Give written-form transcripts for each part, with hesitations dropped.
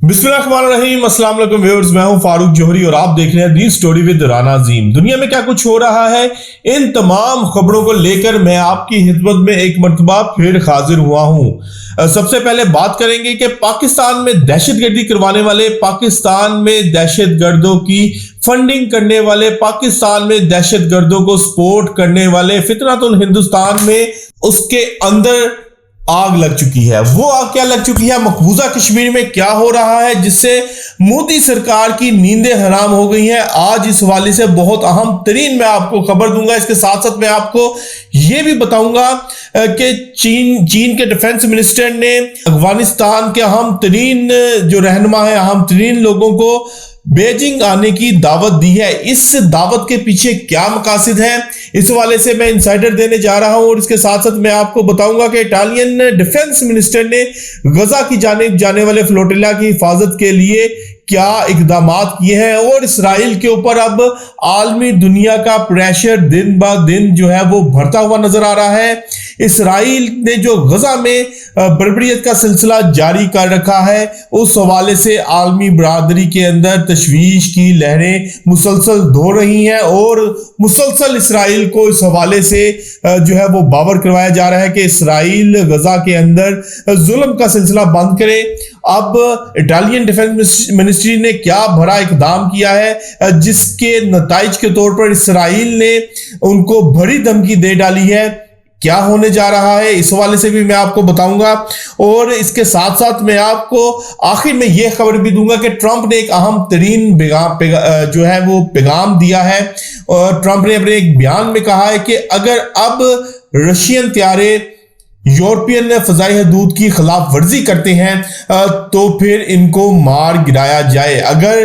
बिस्मिल्लाहिर्रहमानिर्रहीम, अस्सलाम वालेकुम व्यूअर्स, मैं हूं फारूक जोहरी और आप देख रहे हैं दी स्टोरी विद राना अजीम। दुनिया में क्या कुछ हो रहा है, इन तमाम खबरों को लेकर मैं आपकी खिदमत में एक मर्तबा फिर हाजिर हुआ हूं। सबसे पहले बात करेंगे कि पाकिस्तान में दहशतगर्दी करवाने वाले, पाकिस्तान में दहशतगर्दों की फंडिंग करने वाले, पाकिस्तान में दहशतगर्दों को सपोर्ट करने वाले फितनातुल हिंदुस्तान में उसके अंदर आग लग चुकी है। वो आग क्या लग चुकी है, मकबूजा कश्मीर में क्या हो रहा है जिससे मोदी सरकार की नींदें हराम हो गई हैं। आज इस हवाले से बहुत अहम तरीन मैं आपको खबर दूंगा। इसके साथ साथ मैं आपको यह भी बताऊंगा कि चीन के डिफेंस मिनिस्टर ने अफगानिस्तान के अहम तरीन जो रहनुमा है, अहम तरीन लोगों को बीजिंग आने की दावत दी है। इस दावत के पीछे क्या मकासद है, इस हवाले से मैं इनसाइडर देने जा रहा हूं। और इसके साथ साथ मैं आपको बताऊंगा कि इटालियन डिफेंस मिनिस्टर ने गजा की जानिब जाने वाले फ्लोटिला की हिफाजत के लिए क्या इकदामात किए हैं। और इसराइल के ऊपर अब आलमी दुनिया का प्रेशर दिन ब दिन जो है वो बढ़ता हुआ नजर आ रहा है। इसराइल ने जो गजा में बर्बरियत का सिलसिला जारी कर रखा है, उस हवाले से आलमी बरादरी के अंदर तशवीश की लहरें मुसलसल दो रही हैं और मुसलसल इसराइल को इस हवाले से जो है वो बावर करवाया जा रहा है कि इसराइल गजा के अंदर जुल्म का सिलसिला बंद करे। अब इटालियन डिफेंस मिनिस्ट्री ने क्या बड़ा इकदाम किया है जिसके नताइज के तौर पर इसराइल ने उनको बड़ी धमकी दे डाली है। क्या होने जा रहा है, इस हवाले से भी मैं आपको बताऊंगा। और इसके साथ साथ मैं आपको आखिर में यह खबर भी दूंगा कि ट्रंप ने एक अहम तरीन जो है वो पैगाम दिया है। और ट्रंप ने अपने एक बयान में कहा है कि अगर अब रशियन त्यारे यूरोपियन फजाई हदूद की खिलाफ वर्जी करते हैं तो फिर इनको मार गिराया जाए। अगर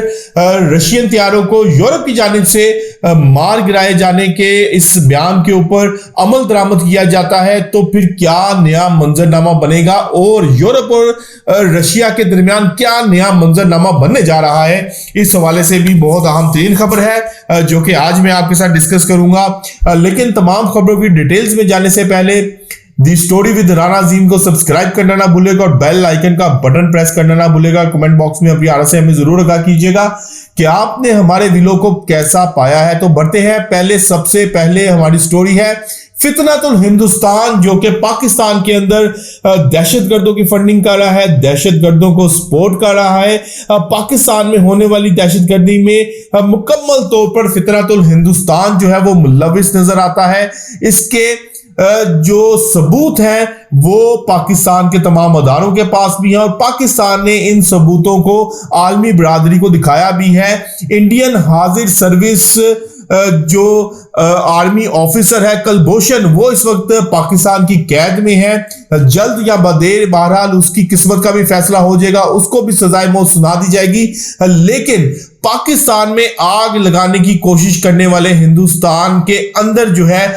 रशियन त्यारों को यूरोप की जानिब से मार गिराए जाने के इस बयान के ऊपर अमल दरामद किया जाता है तो फिर क्या नया मंजरनामा बनेगा और यूरोप और रशिया के दरमियान क्या नया मंजरनामा बनने जा रहा है, इस हवाले से भी बहुत अहम तरीन खबर है जो कि आज मैं आपके साथ डिस्कस करूंगा। लेकिन तमाम खबरों की डिटेल्स में जाने से पहले दी स्टोरी विद राना अजीम को सब्सक्राइब करना ना भूलेगा और बेल आइकन का बटन प्रेस करना ना भूलेगा। कमेंट बॉक्स में अपनी आरा से हमें जरूर आगाह कीजिएगा कि आपने हमारे वीडियो को कैसा पाया है। तो बढ़ते हैं, सबसे पहले हमारी स्टोरी है फितनातुल हिंदुस्तान, जो कि पाकिस्तान के अंदर दहशतगर्दों की फंडिंग कर रहा है, दहशतगर्दों को सपोर्ट कर रहा है। पाकिस्तान में होने वाली दहशतगर्दी में मुकम्मल तौर पर फितनातुल हिंदुस्तान जो है वो मुलविस नजर आता है। इसके जो सबूत हैं वो पाकिस्तान के तमाम अदारों के पास भी हैं और पाकिस्तान ने इन सबूतों को आलमी बरादरी को दिखाया भी है। इंडियन हाजिर सर्विस जो आर्मी ऑफिसर है कुलभूषण, वो इस वक्त पाकिस्तान की कैद में है। जल्द या बदेर बहरहाल उसकी किस्मत का भी फैसला हो जाएगा, उसको भी सजाए मौत सुना दी जाएगी। लेकिन पाकिस्तान में आग लगाने की कोशिश करने वाले हिंदुस्तान के अंदर जो है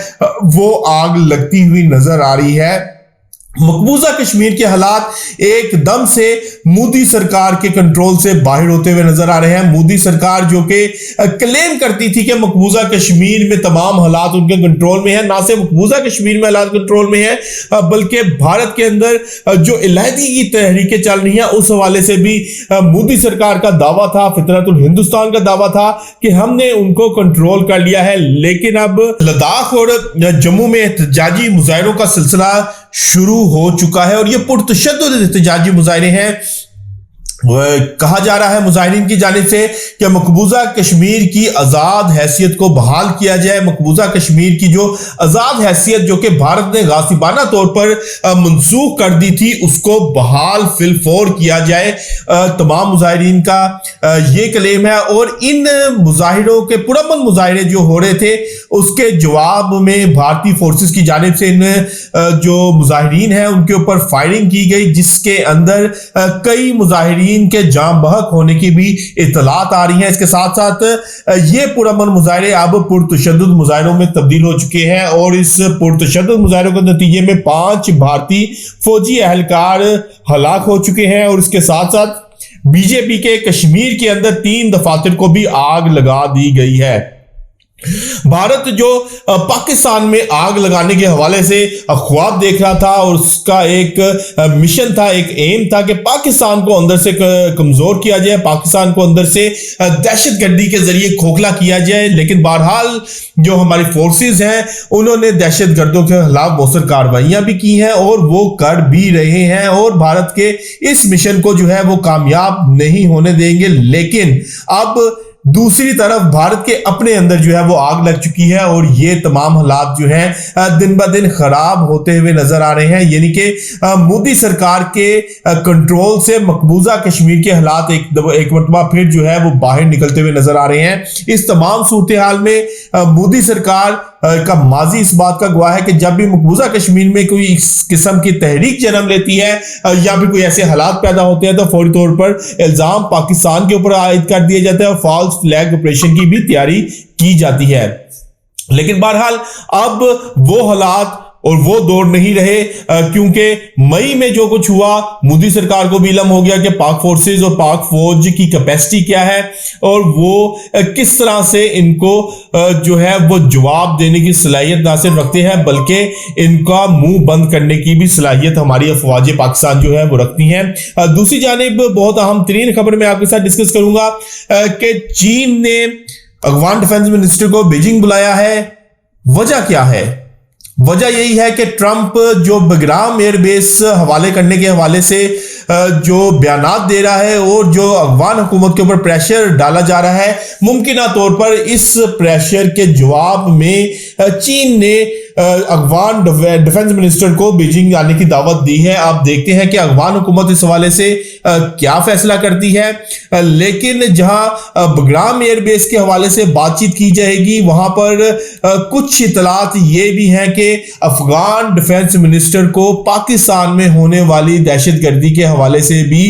वो आग लगती हुई नजर आ रही है। मकबूजा कश्मीर के हालात एकदम से मोदी सरकार के कंट्रोल से बाहर होते हुए नजर आ रहे हैं। मोदी सरकार जो कि क्लेम करती थी कि मकबूजा कश्मीर में तमाम हालात उनके कंट्रोल में है, ना सिर्फ मकबूजा कश्मीर में हालात कंट्रोल में है बल्कि भारत के अंदर जो इलाही की तहरीकें चल रही हैं उस हवाले से भी मोदी सरकार का दावा था, फितरतुल हिंदुस्तान का दावा था कि हमने उनको कंट्रोल कर लिया है। लेकिन अब लद्दाख और जम्मू में एहतजाजी मुजाहिरों का सिलसिला शुरू हो चुका है और ये पुरतशद्दुद एहतजाजी मुजाहिरे हैं। कहा जा रहा है मुजाहिरीन की जानिब से कि मकबूजा कश्मीर की आज़ाद हैसियत को बहाल किया जाए। मकबूजा कश्मीर की जो आज़ाद हैसियत जो कि भारत ने गासिबाना तौर पर मंसूख कर दी थी उसको बहाल फिलफौर किया जाए। तमाम मुजाहिरीन का ये क्लेम है और इन मुजाहिरों के पुरअमन मुजाहिरे जो हो रहे थे उसके जवाब में भारतीय फोर्सेस की जानिब से इन जो मुजाहिरीन हैं उनके ऊपर फायरिंग की गई, जिसके अंदर कई मुजाहिरीन के जाम बहक होने की भी इतलात आ रही हैं। इसके साथ साथ ये पुरअमन मुजाहिरे अब पुरतशद्दुद मुजाहिरों में तब्दील हो चुके हैं और इस पुरतशद्दुद मुजाहिरों के नतीजे में 5 भारतीय फौजी एहलकार हलाक हो चुके हैं और इसके साथ साथ बीजेपी के कश्मीर के अंदर 3 दफातर को भी आग लगा दी गई है। भारत जो पाकिस्तान में आग लगाने के हवाले से ख्वाब देख रहा था और उसका एक मिशन था, एक एम था कि पाकिस्तान को अंदर से कमजोर किया जाए, पाकिस्तान को अंदर से दहशतगर्दी के जरिए खोखला किया जाए। लेकिन बहरहाल जो हमारी फोर्सेस हैं उन्होंने दहशतगर्दों के खिलाफ बहुत सारी कार्रवाइयां भी की हैं और वो कर भी रहे हैं और भारत के इस मिशन को जो है वो कामयाब नहीं होने देंगे। लेकिन अब दूसरी तरफ भारत के अपने अंदर जो है वो आग लग चुकी है और ये तमाम हालात जो हैं दिन ब दिन खराब होते हुए नजर आ रहे हैं। यानी कि मोदी सरकार के कंट्रोल से मकबूजा कश्मीर के हालात एक मरतबा फिर जो है वो बाहर निकलते हुए नजर आ रहे हैं। इस तमाम सूरत हाल में मोदी सरकार का माजी इस बात का गवाह है कि जब भी मकबूजा कश्मीर में कोई इस किस्म की तहरीक जन्म लेती है या फिर कोई ऐसे हालात पैदा होते हैं तो फौरी तौर पर इल्जाम पाकिस्तान के ऊपर आयद कर दिया जाता है और फॉल्स फ्लैग ऑपरेशन की भी तैयारी की जाती है। लेकिन बहरहाल अब वो हालात और वो दौर नहीं रहे, क्योंकि मई में जो कुछ हुआ मोदी सरकार को भी इल्म हो गया कि पाक फोर्सेस और पाक फौज की कैपेसिटी क्या है और वो किस तरह से इनको जो है वो जवाब देने की सलाहियत ना सिर्फ रखते हैं बल्कि इनका मुंह बंद करने की भी सलाहियत हमारी अफवाज पाकिस्तान जो है वो रखती हैं। दूसरी जानिब बहुत अहम तरीन खबर मैं आपके साथ डिस्कस करूंगा कि चीन ने अफगान डिफेंस मिनिस्टर को बीजिंग बुलाया है। वजह क्या है? वजह यही है कि ट्रंप जो बगराम एयरबेस हवाले करने के हवाले से जो बयानात दे रहा है और जो अफगान हुकूमत के ऊपर प्रेशर डाला जा रहा है, मुमकिन तौर पर इस प्रेशर के जवाब में चीन ने अफगान डिफेंस मिनिस्टर को बीजिंग आने की दावत दी है। आप देखते हैं कि अफगान हुकूमत इस हवाले से क्या फैसला करती है। लेकिन जहां बगराम एयरबेस के हवाले से बातचीत की जाएगी वहां पर कुछ इतलात ये भी हैं कि अफगान डिफेंस मिनिस्टर को पाकिस्तान में होने वाली दहशतगर्दी के हवाले से भी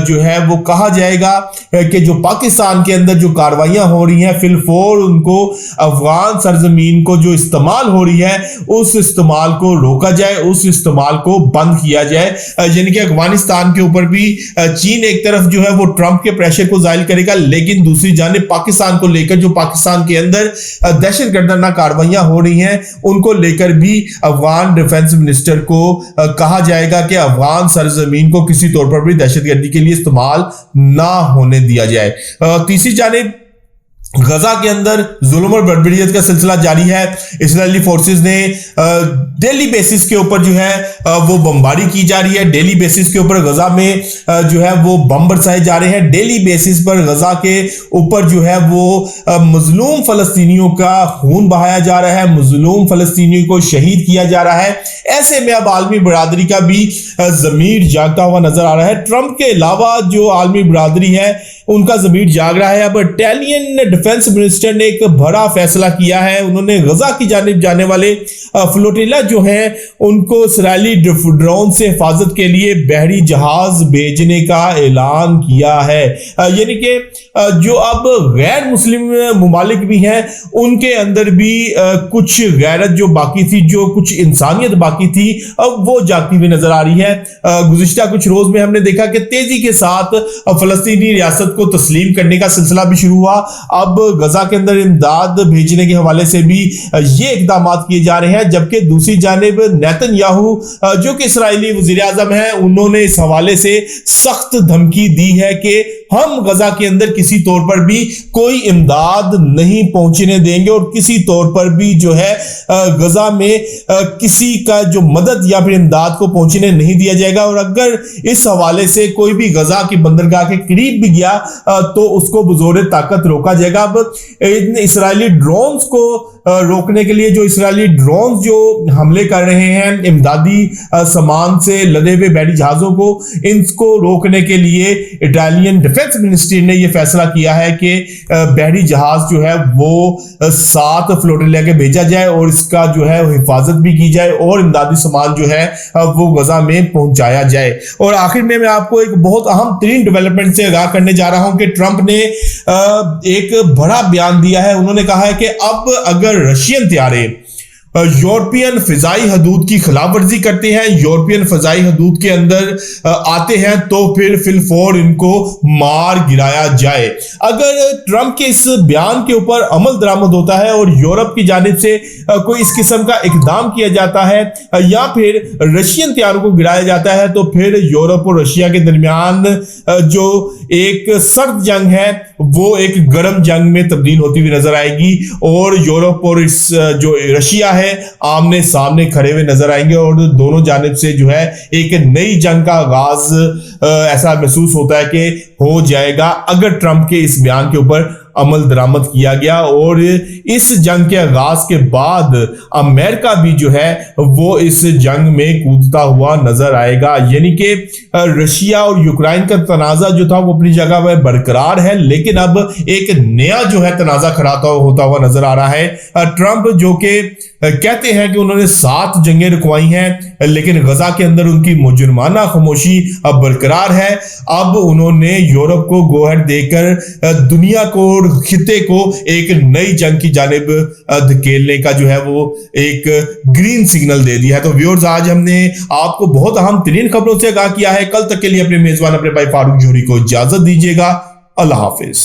जो है वो कहा जाएगा कि जो पाकिस्तान के अंदर जो कार्रवाइयां हो रही हैं फिलफौर उनको अफगान सरजमीन को जो इस्तेमाल हो रही है उस इस्तेमाल को रोका जाए, उस इस्तेमाल को बंद किया जाए। यानी कि अफगानिस्तान के ऊपर भी चीन एक तरफ जो है वो ट्रंप के प्रेशर को जाहिर करेगा, लेकिन दूसरी जानिब पाकिस्तान को लेकर जो पाकिस्तान के अंदर दहशतगर्दाना कार्रवाइयां हो रही हैं उनको लेकर भी अफगान डिफेंस मिनिस्टर को कहा जाएगा कि अफगान सरजमीन को किसी तौर पर भी दहशतगर्दी के लिए इस्तेमाल ना होने दिया जाए। तीसरी जानिब गजा के अंदर जुल्म और बर्बरियत का सिलसिला जारी है। इस्राएली फोर्सेस ने डेली बेसिस के ऊपर जो है वो बमबारी की जा रही है। डेली बेसिस के ऊपर गजा में जो है वो बम बरसाए जा रहे हैं। डेली बेसिस पर गजा के ऊपर जो है वो मजलूम फलस्तीनियों का खून बहाया जा रहा है, मजलूम फलस्तीनियों को शहीद किया जा रहा है। ऐसे में अब आलमी बरादरी का भी ज़मीर जागता हुआ नजर आ रहा है। ट्रंप के अलावा जो आलमी बरादरी है उनका ज़मीर जाग रहा है। अब इटालियन डिफेंस मिनिस्टर ने एक बड़ा फैसला किया है। उन्होंने गजा की जानिब जाने वाले फ्लोटिला जो है उनको इस्राएली ड्रोन से हिफाजत के लिए बहरी जहाज भेजने का ऐलान किया है। यानी कि जो अब गैर मुस्लिम मुमालिक भी हैं उनके अंदर भी कुछ गैरत जो बाकी थी, जो कुछ इंसानियत बाकी थी, अब वो जागती हुई नजर आ रही है। गुज़िश्ता कुछ रोज में हमने देखा कि तेजी के साथ फलस्तीनी रियासत को तस्लीम करने का सिलसिला भी शुरू हुआ। अब गजा के अंदर इमदाद भेजने के हवाले से भी ये इकदाम किए जा रहे हैं, जबकि दूसरी जानिब नेतन्याहू जो कि इस्राएली वज़ीर आज़म हैं उन्होंने इस हवाले से सख्त धमकी दी है कि हम गजा के अंदर किसी तौर पर भी कोई इमदाद नहीं पहुंचने देंगे और किसी तौर पर भी जो है गजा में किसी का जो मदद या फिर इमदाद को पहुंचने नहीं दिया जाएगा। और अगर इस हवाले से कोई भी गजा की बंदरगाह के करीब भी गया तो उसको बज़ोर ताकत रोका जाएगा। अब इस्राएली ड्रोन्स को रोकने के लिए जो इस्राएली ड्रोन्स जो हमले कर रहे हैं इमदादी सामान से लदे हुए बहरी जहाजों को, इनको रोकने के लिए इटालियन डिफेंस मिनिस्ट्री ने यह फैसला किया है कि बहरी जहाज जो है वो 7 फ्लोटिला के भेजा जाए और इसका जो है हिफाजत भी की जाए और इमदादी सामान जो है वो गजा में पहुंचाया जाए। और आखिर में मैं आपको एक बहुत अहम तरीन डेवलपमेंट से आगाह करने जा रहा हूं कि ट्रंप ने एक बड़ा बयान दिया है। उन्होंने कहा है कि अब अगर रशियन तैयारे यूरोपियन फिजाई हदूद की खिलाफ वर्जी करते हैं, यूरोपियन फिजाई हदूद के अंदर आते हैं तो फिर फिलफौर इनको मार गिराया जाए। अगर ट्रंप के इस बयान के ऊपर अमल दरामद होता है और यूरोप की जानिब से कोई इस किस्म का इकदाम किया जाता है या फिर रशियन हथियारों को गिराया जाता है तो फिर यूरोप और रशिया के दरमियान जो एक सर्द जंग है वो एक गर्म जंग में तब्दील होती हुई नजर आएगी और यूरोप और इस जो रशिया है आमने सामने खड़े हुए नजर आएंगे और दोनों जानिब से जो है एक नई जंग का आगाज ऐसा महसूस होता है कि हो जाएगा अगर ट्रंप के इस बयान के ऊपर अमल दरामद किया गया। और इस जंग के आगाज के बाद अमेरिका भी जो है वो इस जंग में कूदता हुआ नजर आएगा, यानी कि रशिया और यूक्रेन का तनाजा जो था वो अपनी जगह पर बरकरार है, लेकिन अब एक नया जो है तनाजा खड़ा होता हुआ नजर आ रहा है। ट्रंप जो कि कहते हैं कि उन्होंने 7 जंगें रुकवाई हैं लेकिन गजा के अंदर उनकी मुजरमाना खामोशी अब बरकरार है। अब उन्होंने यूरोप को गोहर देकर दुनिया को और खिते को एक नई जंग की जानिब धकेलने का जो है वो एक ग्रीन सिग्नल दे दिया है। तो व्यूअर्स, आज हमने आपको बहुत अहम तरीन खबरों से आगाह किया है। कल तक के लिए अपने मेजबान अपने भाई फारूक जोहरी को इजाजत दीजिएगा। अल्लाह हाफिज।